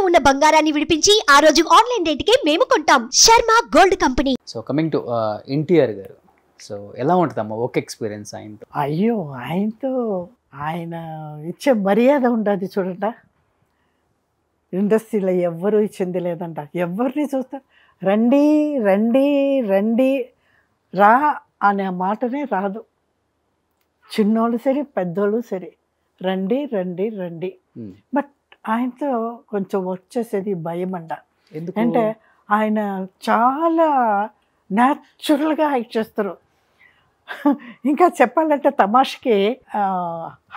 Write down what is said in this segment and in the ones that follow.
ఉన్న బంగారాన్ని విడిపించి ఆ రోజు ఆన్లైన్ రేటుకే మేము కొంటాం. Sharma gold company. So coming to NTR గారు, సో ఎలా ఉంటుందమ్మా వర్క్ ఎక్స్పీరియన్స్ ఆయనతో? అయ్యో, ఆయనతో ఆయన ఇచ్చే మర్యాద ఉండదు చూడండి. ఇండస్ట్రీలో ఎవ్వరూ ఇచ్చింది లేదంట. ఎవరిని చూస్తా రండి రండి రండి రా అనే మాటనే రాదు. చిన్నోళ్ళు సరే పెద్దోళ్ళు సరే రండి రండి రండి. బట్ ఆయనతో కొంచెం వచ్చేసేది భయం అంట. ఎందుకు అంటే ఆయన చాలా న్యాచురల్గా యాక్ట్ చేస్తారు. ఇంకా చెప్పాలంటే తమాషకి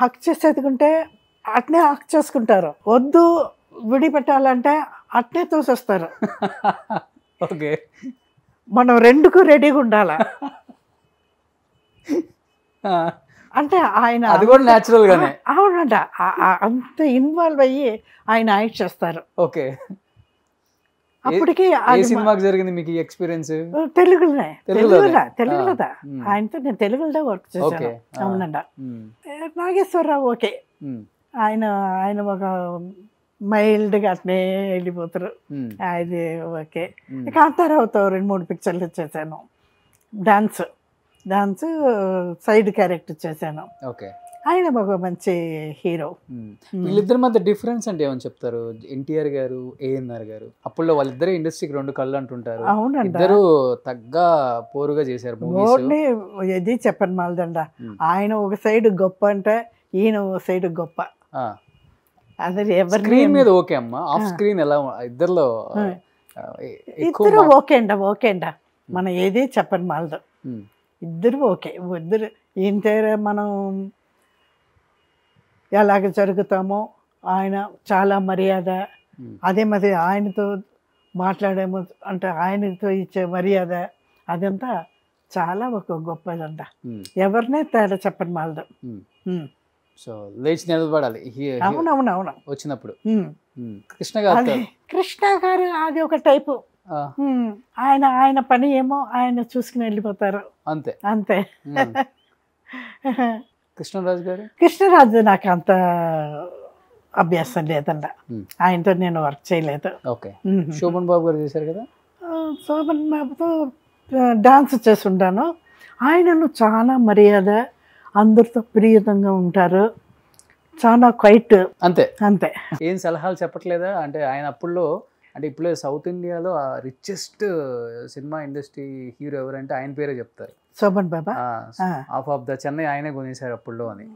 హక్ చేసేదికుంటే అట్నే హక్ చేసుకుంటారు, వద్దు విడిపెట్టాలంటే అట్నే తోసేస్తారు. ఓకే, మనం రెండుకు రెడీగా ఉండాల. అంటే ఆయన అది కూడా న్యాచురల్ గానే. అవునంట, అంత ఇన్వాల్వ్ అయ్యి ఆయన యాక్ట్ చేస్తారు. ఓకే, అప్పటికి ఏ సినిమాకి జరిగింది మీకు ఈ ఎక్స్పీరియన్స్? తెలుగులోదా ఆయనతో నేను తెలుగులో వర్క్ చేశాను. అవునంట. నాగేశ్వరరావు ఓకే, ఆయన ఒక మైల్డ్గా అట్నే వెళ్ళిపోతారు. అది ఓకే. కాంతారావుతో 2-3 పిక్చర్లు చేశాను. డాన్స్ సైడ్ క్యారెక్టర్ చేశాను. ఓకే, ఆయన ఒక మంచి హీరో. వీళ్ళిద్దరి మధ్య డిఫరెన్స్ అంటే ఏమని చెప్తారు? ఎన్టీఆర్ గారు, ఏఎన్ఆర్ గారు, అప్పుల్లో వాళ్ళిద్దరే ఇండస్ట్రీకి 2 కళ్ళు అంటుంటారు. అవునండి, ఇద్దరు తగ్గ పోరుగా చేశారు. ఇది చెప్పండి మాలదండ. ఆయన ఒక సైడ్ గొప్ప అంటే ఈయన ఒక సైడ్ గొప్ప. అదే ఎవరి స్క్రీన్ మీద ఓకే అమ్మా, ఆఫ్ స్క్రీన్ ఎలా ఇద్దరులో? ఇద్దరు ఓకే అండ. మనం ఏది చెప్పండి మాలదు, ఇద్దరు ఓకే. ఇద్దరు ఈయన మనం ఎలాగ జరుగుతామో ఆయన చాలా మర్యాద. అదే మరి ఆయనతో మాట్లాడేమో అంటే ఆయనతో ఇచ్చే మర్యాద అదంతా చాలా ఒక గొప్పదంట. ఎవరినే తేడా చెప్పండి మాలదు. సో లేచి నిలబడాలి. అవునవునవును వచ్చినప్పుడు కృష్ణ గారు అది ఒక టైపు. ఆయన పని ఏమో ఆయన చూసుకుని వెళ్ళిపోతారు, అంతే అంతే. కృష్ణరాజు నాకు అంత అభ్యాసం లేదండ, ఆయనతో నేను వర్క్ చేయలేదు. ఓకే, శోభన్ బాబు గారు చేశారు కదా. శోభన్ బాబుతో డాన్స్ చేసి ఉంటాను. ఆయనను చాలా మర్యాద, అందరితో ప్రియతంగా ఉంటారు, చాలా క్వైట్. అంతే అంతే. ఏం సలహాలు చెప్పట్లేదా? అంటే ఆయన అప్పుల్లో, అంటే ఇప్పుడు సౌత్ ఇండియాలో రిచెస్ట్ సినిమా ఇండస్ట్రీ హీరో ఎవరంటే ఆయన పేరే చెప్తారు, శోభన్ బాబా. ఆఫ్ ద చెన్నై ఆయనే కొనేశారు అప్పుల్లో అని.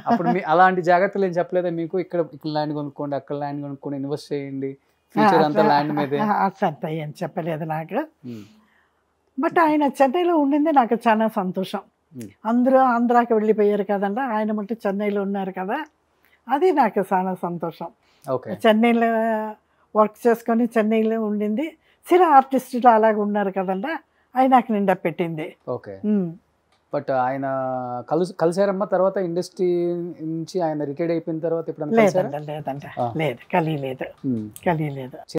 అప్పుడు అలాంటి జాగ్రత్తలు ఏం చెప్పలేదా మీకు? ఇక్కడ ల్యాండ్ కొనుక్కోండి, అక్కడ ల్యాండ్ కొనుక్కోండి, ఇన్వెస్ట్ చేయండి, ఫ్యూచర్ అంతా ల్యాండ్ మీదే అంత ఏం చెప్పలేదు నాకు. బట్ ఆయన చెన్నైలో ఉండింది నాకు చాలా సంతోషం. అందరూ ఆంధ్రాకి వెళ్ళిపోయారు కదండి, ఆయన మటు చెన్నైలో ఉన్నారు కదా, అది నాకు చాలా సంతోషం. చెన్నైలో వర్క్ చేసుకొని చెన్నైలో ఉండింది. సిరా ఆర్టిస్టులు అలాగే ఉన్నారు కదండి, అది నాకు నిండా పెట్టింది. ఓకే, బట్ ఆయన కలిసారమ్మా తర్వాత ఇండస్ట్రీ నుంచి ఆయన రిటైర్డ్ అయిపోయిన తర్వాత? ఇప్పుడు లేదండి, లేదు కలియలేదు.